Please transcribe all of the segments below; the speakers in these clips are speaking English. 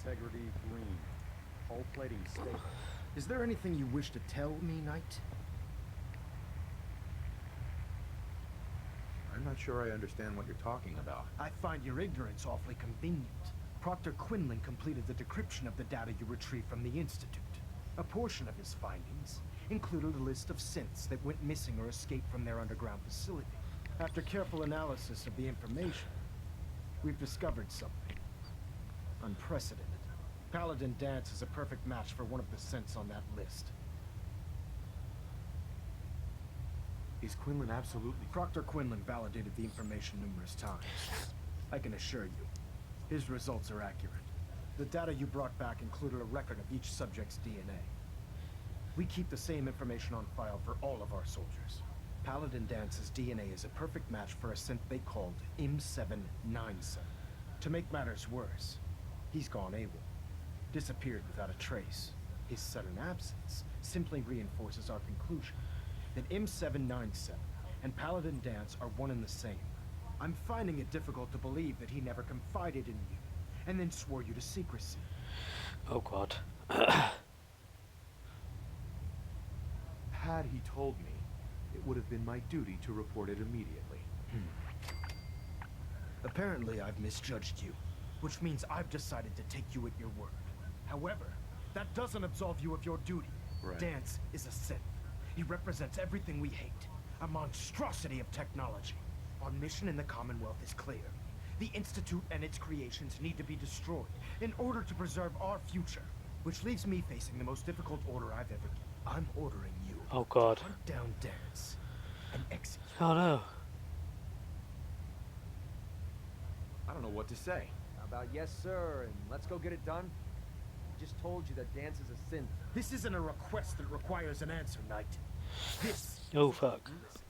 integrity green. Hull plating stable. Is there anything you wish to tell me, Knight? I'm not sure I understand what you're talking about. I find your ignorance awfully convenient. Proctor Quinlan completed the decryption of the data you retrieved from the Institute. A portion of his findings included a list of synths that went missing or escaped from their underground facility. After careful analysis of the information, we've discovered something unprecedented. Paladin Dance is a perfect match for one of the synths on that list. Is Quinlan absolutely... Proctor Quinlan validated the information numerous times. I can assure you, his results are accurate. The data you brought back included a record of each subject's DNA. We keep the same information on file for all of our soldiers. Paladin Dance's DNA is a perfect match for a synth they called M797. To make matters worse, he's gone AWOL. Disappeared without a trace. His sudden absence simply reinforces our conclusion that M797 and Paladin Dance are one and the same. I'm finding it difficult to believe that he never confided in you, and then swore you to secrecy. Oh god. Had he told me, it would have been my duty to report it immediately. Apparently I've misjudged you, which means I've decided to take you at your word. However, that doesn't absolve you of your duty. Right. Dance is a synth. He represents everything we hate, a monstrosity of technology. Our mission in the Commonwealth is clear. The Institute and its creations need to be destroyed in order to preserve our future, which leaves me facing the most difficult order I've ever given. I'm ordering you Oh god. to hunt down Dance and execute. Oh no. I don't know what to say. How about yes, sir, and let's go get it done? I just told you that Dance is a synth. This isn't a request that requires an answer, Knight. This. Oh fuck. Listen,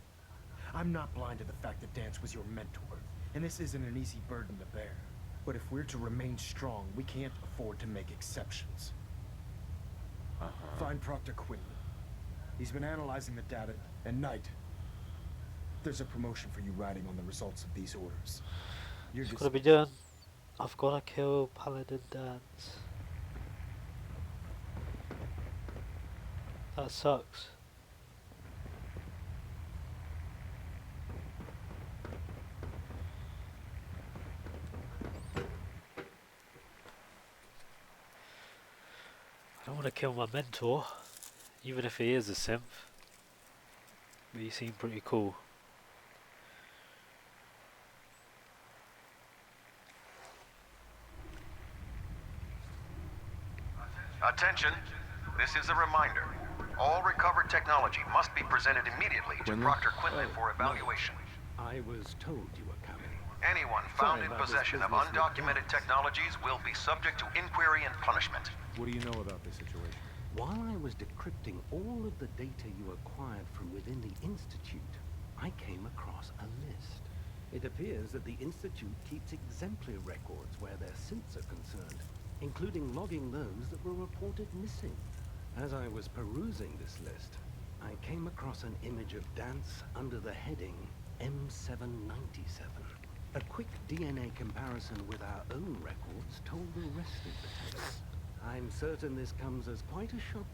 I'm not blind to the fact that Dance was your mentor, and this isn't an easy burden to bear. But if we're to remain strong, we can't afford to make exceptions. Find Proctor Quinlan. He's been analyzing the data, and Knight, there's a promotion for you riding on the results of these orders. You're It's just gotta be done. I've gotta kill Paladin Dance. That sucks. I don't want to kill my mentor, even if he is a synth. But he seemed pretty cool. Attention, this is a reminder. All recovered technology must be presented immediately to Proctor Quinlan for evaluation. I was told you were coming. Anyone found in possession of undocumented technologies will be subject to inquiry and punishment. What do you know about this situation? While I was decrypting all of the data you acquired from within the Institute, I came across a list. It appears that the Institute keeps exemplary records where their synths are concerned, including logging those that were reported missing. As I was perusing this list, I came across an image of Dance under the heading M797. A quick DNA comparison with our own records told the rest of the tale. I'm certain this comes as quite a shock.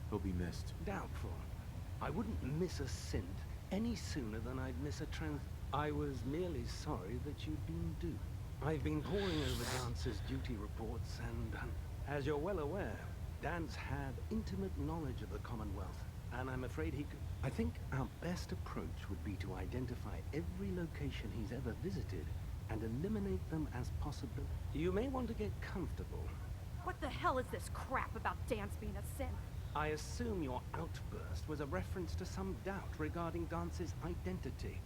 He'll be missed. Doubtful. I wouldn't miss a synth any sooner than I'd miss a I was merely sorry that you'd been duped. I've been poring over Dance's duty reports and, as you're well aware, Dance had intimate knowledge of the Commonwealth, and I'm afraid he could... I think our best approach would be to identify every location he's ever visited and eliminate them as possible. You may want to get comfortable. What the hell is this crap about Dance being a synth? I assume your outburst was a reference to some doubt regarding Dance's identity.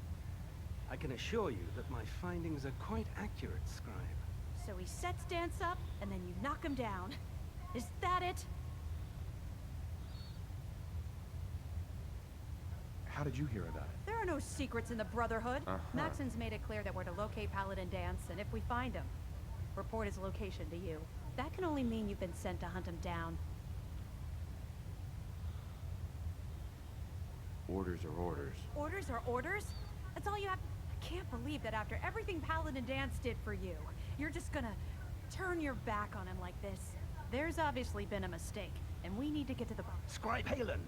I can assure you that my findings are quite accurate, Scribe. So he sets Dance up, and then you knock him down. Is that it? How did you hear about it? There are no secrets in the Brotherhood. Maxon's made it clear that we're to locate Paladin Dance, and if we find him, report his location to you. That can only mean you've been sent to hunt him down. Orders are orders. Orders are orders? That's all you have... can't believe that after everything Paladin Dance did for you, you're just gonna turn your back on him like this. There's obviously been a mistake, and we need to get to the bottom. Scribe Halen,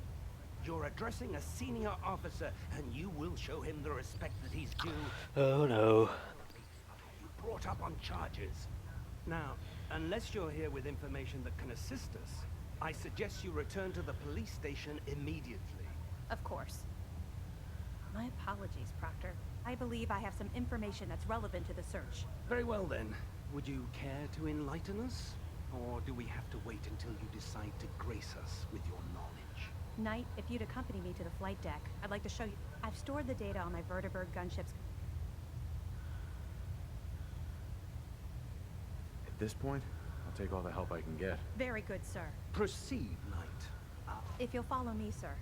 you're addressing a senior officer, and you will show him the respect that he's due. Oh no. You brought up on charges. Now, unless you're here with information that can assist us, I suggest you return to the police station immediately. Of course. My apologies, Proctor. I believe I have some information that's relevant to the search. Very well then. Would you care to enlighten us? Or do we have to wait until you decide to grace us with your knowledge? Knight, if you'd accompany me to the flight deck, I'd like to show you. I've stored the data on my vertibird gunship's. At this point, I'll take all the help I can get. Very good, sir. Proceed, Knight. If you'll follow me, sir.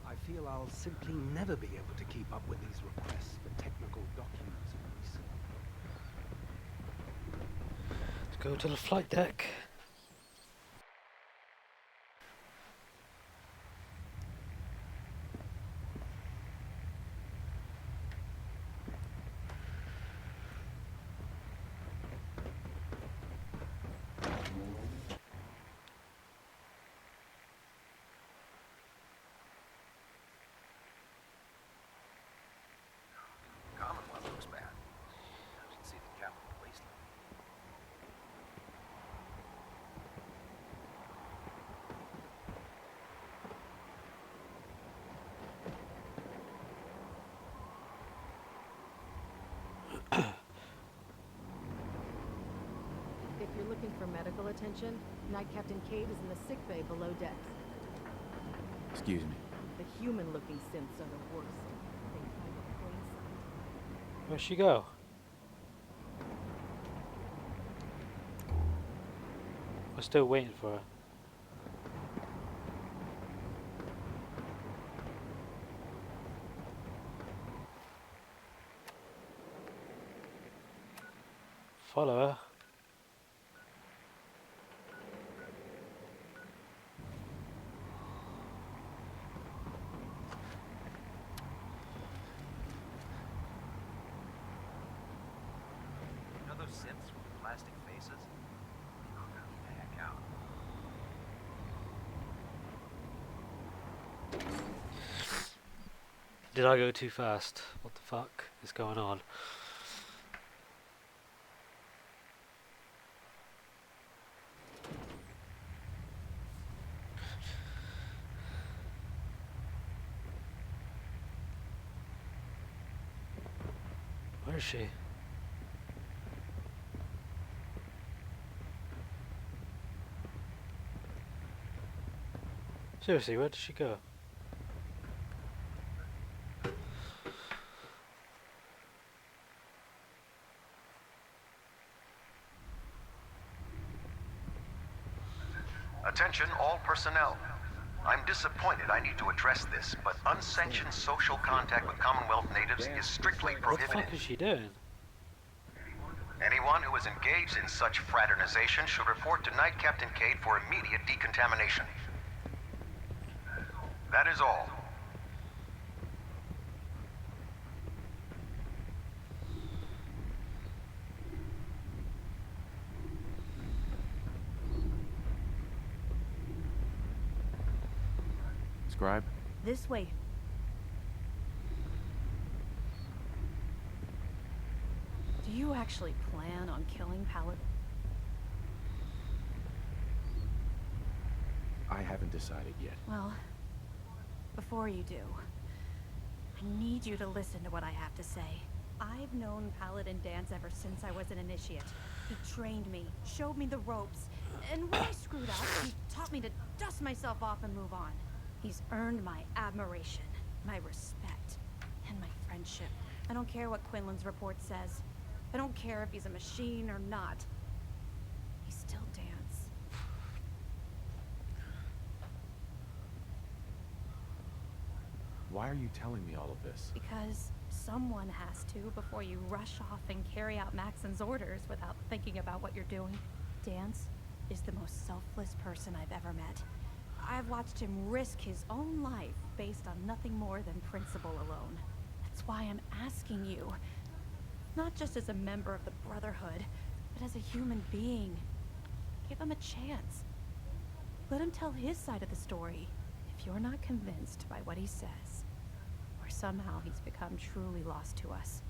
I feel I'll simply never be able to keep up with these requests for technical documents and research. Let's go to the flight deck. Commonwealth looks bad. I can see the capital wasteland. If you're looking for medical attention, Night Captain Cade is in the sick bay below decks. Excuse me. The human-looking synths are the worst. They hide in plain sight. Where'd she go? We're still waiting for her. Follow her. You know those synths with the plastic faces? Get the heck out. Did I go too fast? What the fuck is going on? Where is she? Seriously, where did she go? Attention all personnel. I'm disappointed I need to address this, but unsanctioned social contact with Commonwealth natives is strictly What the prohibited. fuck is she doing? Anyone who is engaged in such fraternization should report to Night Captain Cade for immediate decontamination. That is all. Scribe? This way. Do you actually plan on killing Paladin? I haven't decided yet. Well, before you do, I need you to listen to what I have to say. I've known Paladin Dance ever since I was an initiate. He trained me, showed me the ropes, and when I screwed up, he taught me to dust myself off and move on. He's earned my admiration, my respect, and my friendship. I don't care what Quinlan's report says. I don't care if he's a machine or not. He's still Dance. Why are you telling me all of this? Because someone has to before you rush off and carry out Maxon's orders without thinking about what you're doing. Dance is the most selfless person I've ever met. I've watched him risk his own life based on nothing more than principle alone. That's why I'm asking you. Not just as a member of the Brotherhood, but as a human being. Give him a chance. Let him tell his side of the story. If you're not convinced by what he says, or somehow he's become truly lost to us.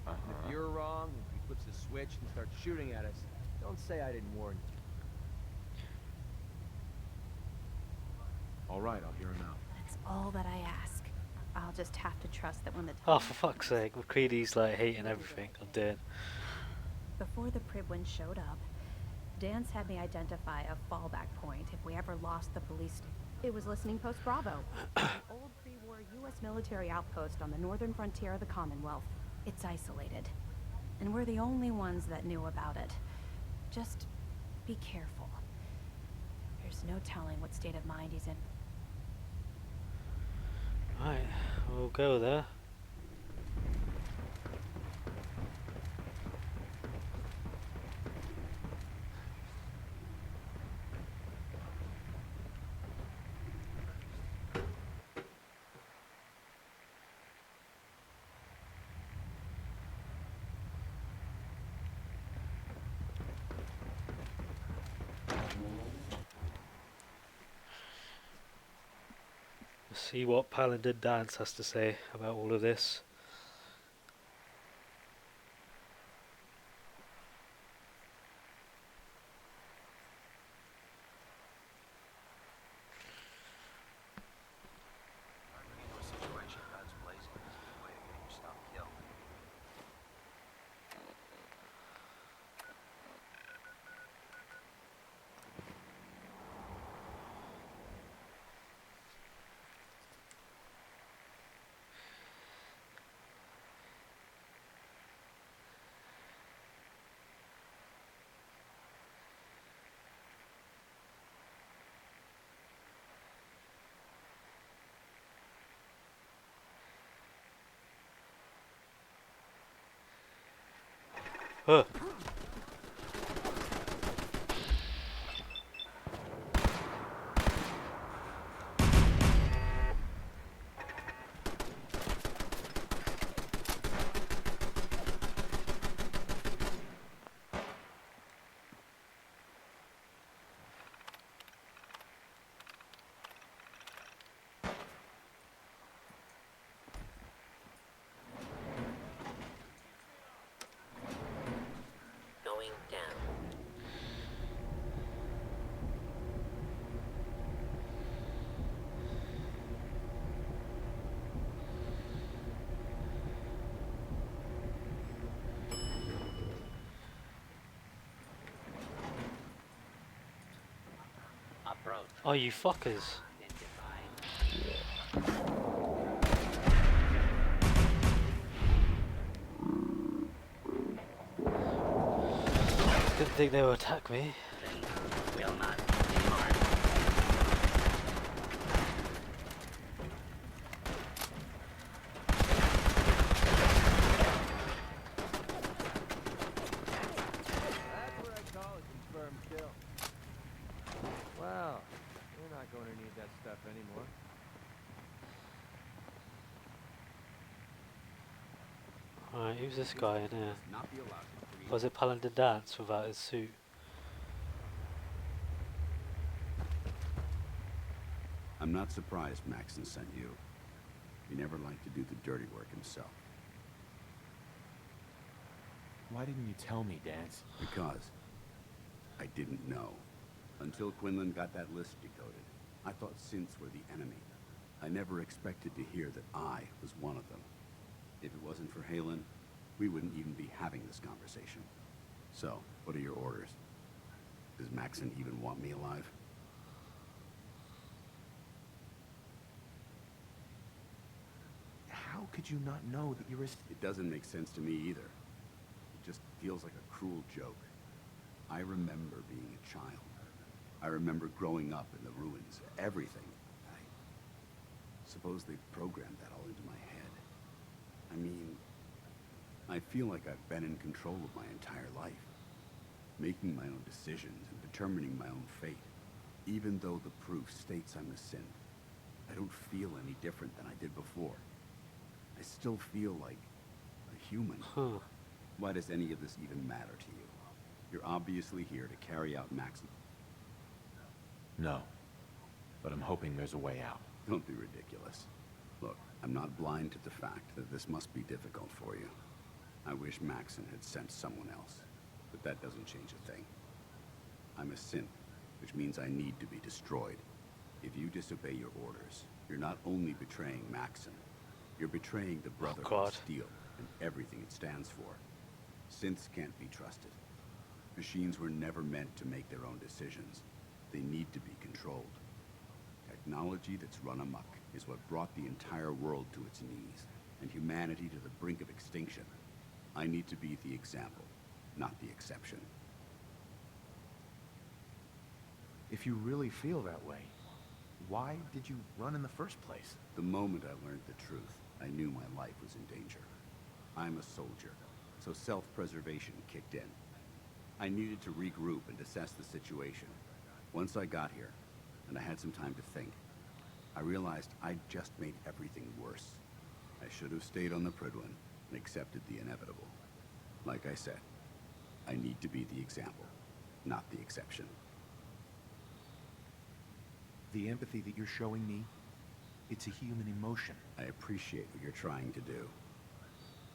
And if you're wrong, and he flips the switch and starts shooting at us, don't say I didn't warn you. All right, I'll hear him out. That's all that I ask. I'll just have to trust that when the time Oh, for fuck's sake, McCready's like hating everything I'm doing. Before the Pribwin showed up, Dan's had me identify a fallback point if we ever lost the police. It was Listening Post Bravo, an old pre-war U.S. military outpost on the northern frontier of the Commonwealth. It's isolated, and we're the only ones that knew about it. Just be careful. There's no telling what state of mind he's in. Right, we'll go there. See what Paladin Dance has to say about all of this. Huh. Going down. Approach. Oh, you fuckers. Didn't think they would attack me. Will not be harmed. That's what I call a confirmed kill. Well, we're not going to need that stuff anymore. Alright, who's this guy in here? Was it Paladin Dance without his suit? I'm not surprised Maxon sent you. He never liked to do the dirty work himself. Why didn't you tell me, Dance? Because I didn't know. Until Quinlan got that list decoded, I thought synths were the enemy. I never expected to hear that I was one of them. If it wasn't for Halen, we wouldn't even be having this conversation. So, what are your orders? Does Maxon even want me alive? How could you not know that you're a... It doesn't make sense to me either. It just feels like a cruel joke. I remember being a child. I remember growing up in the ruins. Everything. I suppose they programmed that all into my head. I mean, I feel like I've been in control of my entire life. Making my own decisions and determining my own fate. Even though the proof states I'm a synth, I don't feel any different than I did before. I still feel like a human. Huh. Why does any of this even matter to you? You're obviously here to carry out Max's... No. But I'm hoping there's a way out. Don't be ridiculous. Look, I'm not blind to the fact that this must be difficult for you. I wish Maxon had sent someone else, but that doesn't change a thing. I'm a synth, which means I need to be destroyed. If you disobey your orders, you're not only betraying Maxon, you're betraying the Brotherhood of Steel and everything it stands for. Synths can't be trusted. Machines were never meant to make their own decisions. They need to be controlled. Technology that's run amok is what brought the entire world to its knees, and humanity to the brink of extinction. I need to be the example, not the exception. If you really feel that way, why did you run in the first place? The moment I learned the truth, I knew my life was in danger. I'm a soldier, so self-preservation kicked in. I needed to regroup and assess the situation. Once I got here, and I had some time to think, I realized I'd just made everything worse. I should have stayed on the Prydwen and accepted the inevitable. Like I said, I need to be the example, not the exception. The empathy that you're showing me, it's a human emotion. I appreciate what you're trying to do,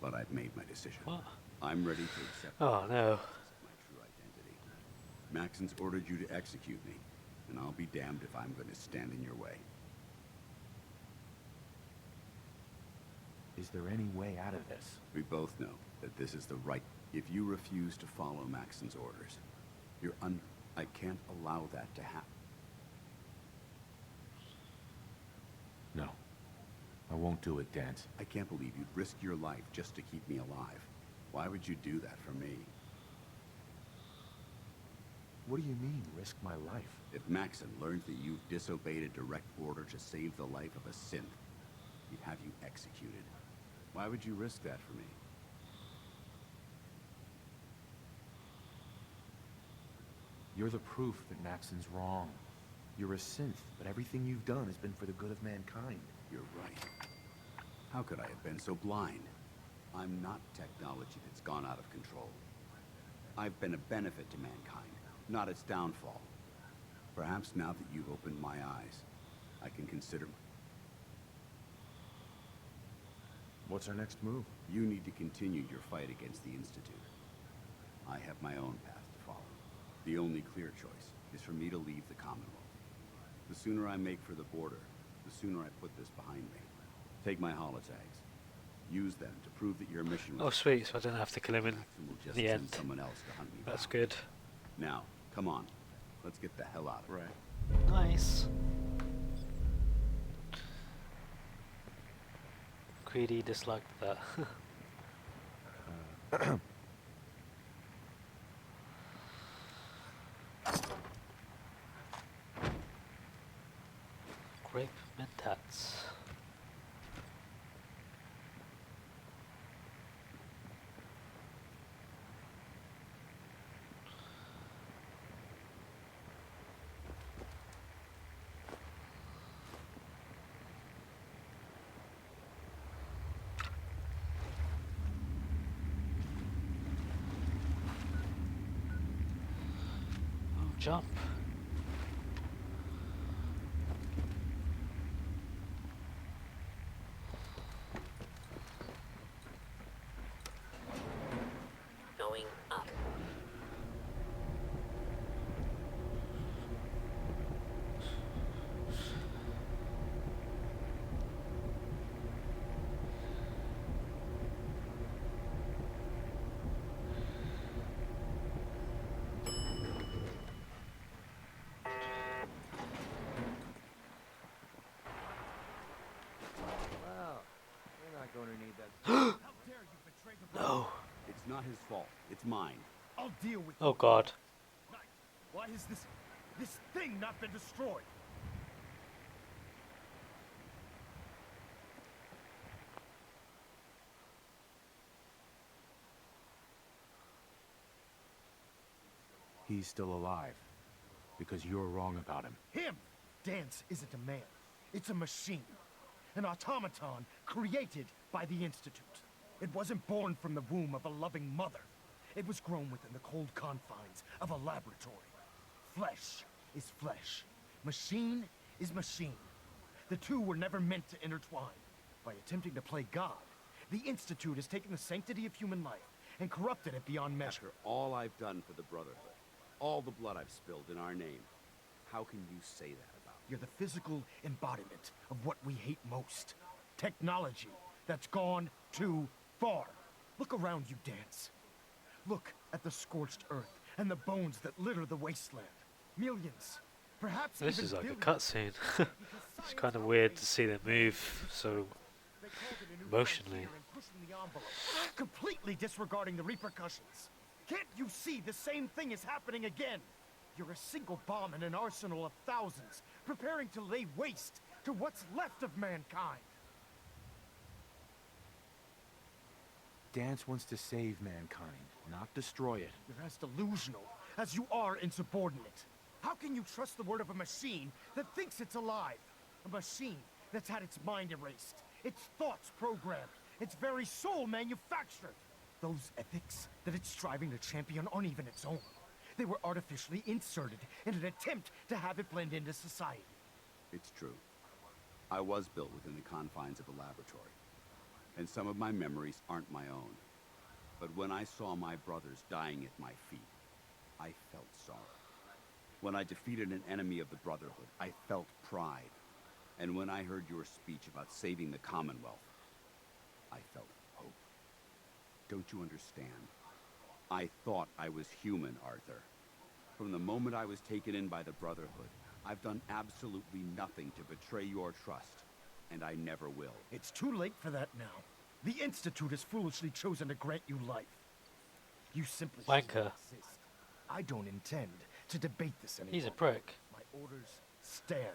but I've made my decision. What? I'm ready to accept Oh no. my true identity. Maxon's ordered you to execute me, and I'll be damned if I'm going to stand in your way. Is there any way out of this? We both know that this is the right... If you refuse to follow Maxon's orders, you're I can't allow that to happen. No. I won't do it, Dance. I can't believe you'd risk your life just to keep me alive. Why would you do that for me? What do you mean, risk my life? If Maxon learns that you've disobeyed a direct order to save the life of a synth, he'd have you executed. Why would you risk that for me? You're the proof that Maxon's wrong. You're a synth, but everything you've done has been for the good of mankind. You're right. How could I have been so blind? I'm not technology that's gone out of control. I've been a benefit to mankind, not its downfall. Perhaps now that you've opened my eyes, I can consider... What's our next move? You need to continue your fight against the Institute. I have my own path to follow. The only clear choice is for me to leave the Commonwealth. The sooner I make for the border, the sooner I put this behind me. Take my holotags. Use them to prove that your mission was... Oh sweet, so I don't have to kill him in just the send end. someone else to hunt me That's down. good. Now, come on. Let's get the hell out of here. Nice. Greedy disliked that. Grape mentats. Oh, jump. Going up. Well, you're not going to need that. How dare you betray the No. It's not his fault. It's mine. I'll deal with Oh you. god. Knight, why has this thing not been destroyed? He's still alive. Because you're wrong about him. Him! Dance isn't a man. It's a machine. an automaton created by the Institute. It wasn't born from the womb of a loving mother. It was grown within the cold confines of a laboratory. Flesh is flesh. Machine is machine. The two were never meant to intertwine. By attempting to play God, the Institute has taken the sanctity of human life and corrupted it beyond measure. After all I've done for the Brotherhood, all the blood I've spilled in our name, how can you say that about me? You're the physical embodiment of what we hate most. Technology that's gone too far. Look around you, Dance. Look at the scorched earth and the bones that litter the wasteland. Millions, perhaps This even is like a billions, cutscene. It's kind of weird to see them move so emotionally. Completely disregarding the repercussions. Can't you see the same thing is happening again? You're a single bomb in an arsenal of thousands, preparing to lay waste to what's left of mankind. Dance wants to save mankind, not destroy it. You're as delusional as you are insubordinate. How can you trust the word of a machine that thinks it's alive? A machine that's had its mind erased, its thoughts programmed, its very soul manufactured. Those ethics that it's striving to champion aren't even its own. They were artificially inserted in an attempt to have it blend into society. It's true. I was built within the confines of a laboratory, and some of my memories aren't my own. But when I saw my brothers dying at my feet, I felt sorrow. When I defeated an enemy of the Brotherhood, I felt pride. And when I heard your speech about saving the Commonwealth, I felt hope. Don't you understand? I thought I was human, Arthur. From the moment I was taken in by the Brotherhood, I've done absolutely nothing to betray your trust, and I never will. It's too late for that now. The Institute has foolishly chosen to grant you life. You simply Wanker. shouldn't exist. I don't intend to debate this anymore. He's a prick. My orders stand.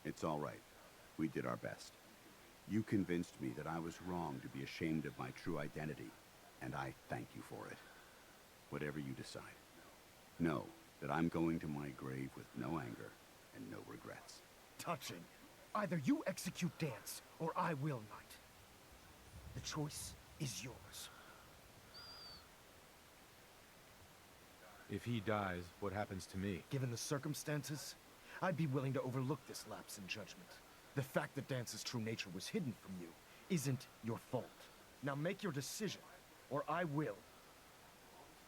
It's all right. We did our best. You convinced me that I was wrong to be ashamed of my true identity, and I thank you for it. Whatever you decide. Know that I'm going to my grave with no anger and no regrets. Touching. Either you execute Dance, or I will, Knight. The choice is yours. If he dies, what happens to me? Given the circumstances, I'd be willing to overlook this lapse in judgment. The fact that Dance's true nature was hidden from you isn't your fault. Now make your decision, or I will.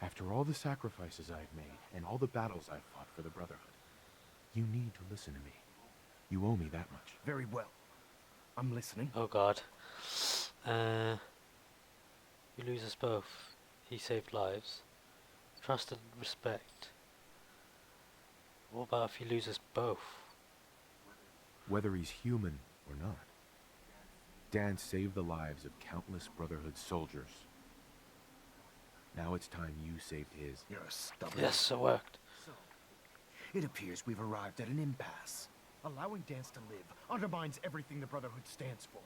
After all the sacrifices I've made, and all the battles I've fought for the Brotherhood, you need to listen to me. You owe me that much. Very well. I'm listening. Oh god. You lose us both. He saved lives. Trust and respect. What about if he loses both? Whether he's human or not, Dan saved the lives of countless Brotherhood soldiers. Now it's time you saved his. You're a stubborn... Yes, it worked. So, it appears we've arrived at an impasse. Allowing Dance to live undermines everything the Brotherhood stands for.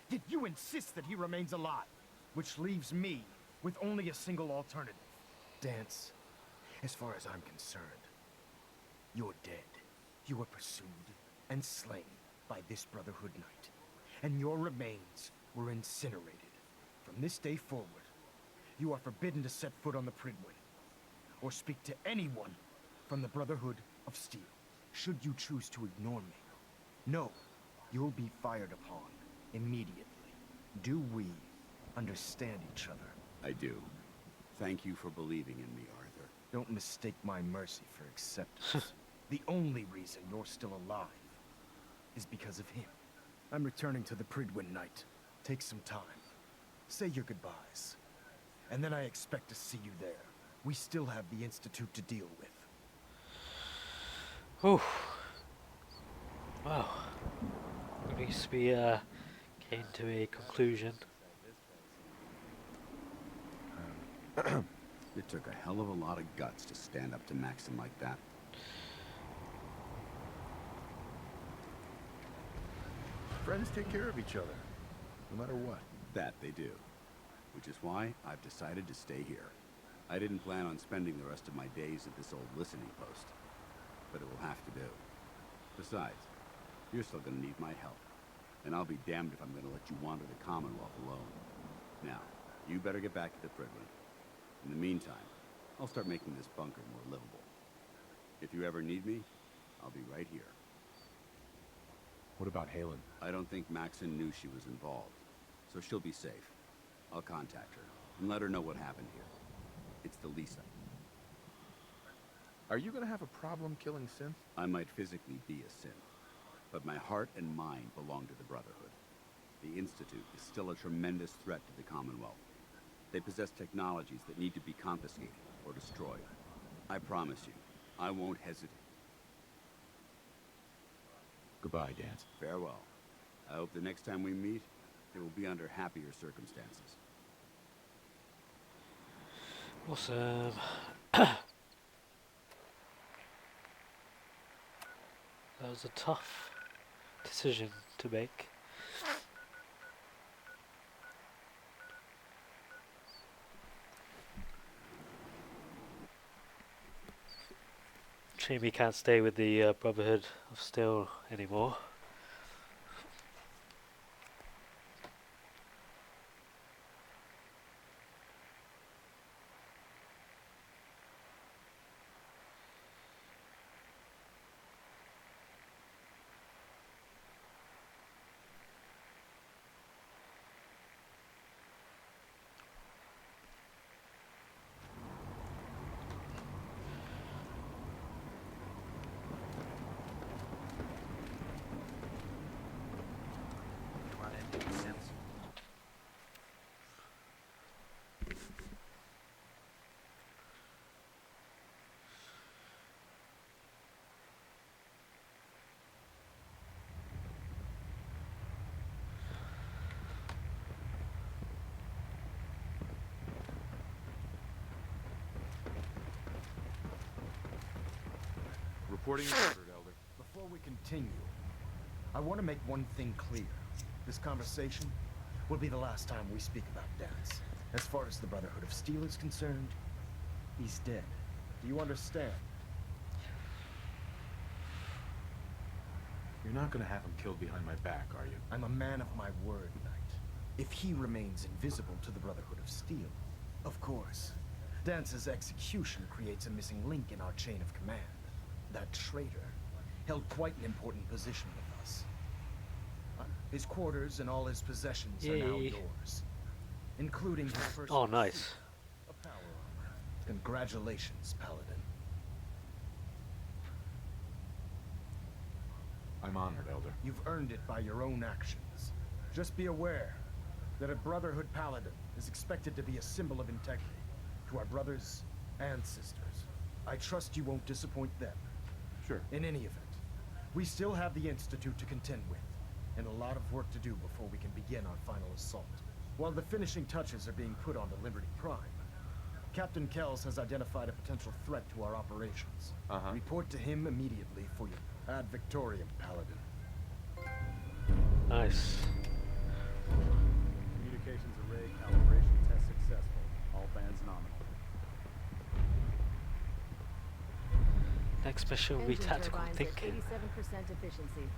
Yet you insist that he remains alive, which leaves me with only a single alternative. Dance, as far as I'm concerned, you're dead. You were pursued and slain by this Brotherhood Knight, and your remains were incinerated. From this day forward, you are forbidden to set foot on the Pridwin, or speak to anyone from the Brotherhood of Steel. Should you choose to ignore me, know you'll be fired upon immediately. Do we understand each other? I do. Thank you for believing in me, Arthur. Don't mistake my mercy for acceptance. The only reason you're still alive is because of him. I'm returning to the Pridwin Knight. Take some time. Say your goodbyes. And then I expect to see you there. We still have the Institute to deal with. Whew. Wow. At least we came to a conclusion. It took a hell of a lot of guts to stand up to Maxim like that. Friends take care of each other, no matter what. That they do. Which is why I've decided to stay here. I didn't plan on spending the rest of my days at this old listening post. But it will have to do. Besides, you're still gonna need my help. And I'll be damned if I'm gonna let you wander the Commonwealth alone. Now, you better get back to the Prydwen. In the meantime, I'll start making this bunker more livable. If you ever need me, I'll be right here. What about Halen? I don't think Maxon knew she was involved, so she'll be safe. I'll contact her and let her know what happened here. It's the least I can. Are you gonna have a problem killing synth? I might physically be a synth, but my heart and mind belong to the Brotherhood. The Institute is still a tremendous threat to the Commonwealth. They possess technologies that need to be confiscated or destroyed. I promise you, I won't hesitate. Goodbye, Dance. Farewell. I hope the next time we meet, it will be under happier circumstances. Awesome. That was a tough decision to make. Shame he can't stay with the Brotherhood of Steel anymore. Reporting ordered, Elder. Before we continue, I want to make one thing clear. This conversation will be the last time we speak about Dance. As far as the Brotherhood of Steel is concerned, he's dead. Do you understand? You're not gonna have him killed behind my back, are you? I'm a man of my word, Knight. If he remains invisible to the Brotherhood of Steel, of course, Dance's execution creates a missing link in our chain of command. That traitor held quite an important position with us. His quarters and all his possessions are now yours, including his personal nice. suit of power armor. Congratulations, Paladin. I'm honored, Elder. You've earned it by your own actions. Just be aware that a Brotherhood Paladin is expected to be a symbol of integrity to our brothers and sisters. I trust you won't disappoint them. Sure. In any event, we still have the Institute to contend with, and a lot of work to do before we can begin our final assault. While the finishing touches are being put onto Liberty Prime, Captain Kells has identified a potential threat to our operations. Report to him immediately for your ad Victoriam, Paladin. Nice. Communications array calibration test successful. All bands nominal. Next mission will be Engine tactical turbines thinking. at 87% efficiency.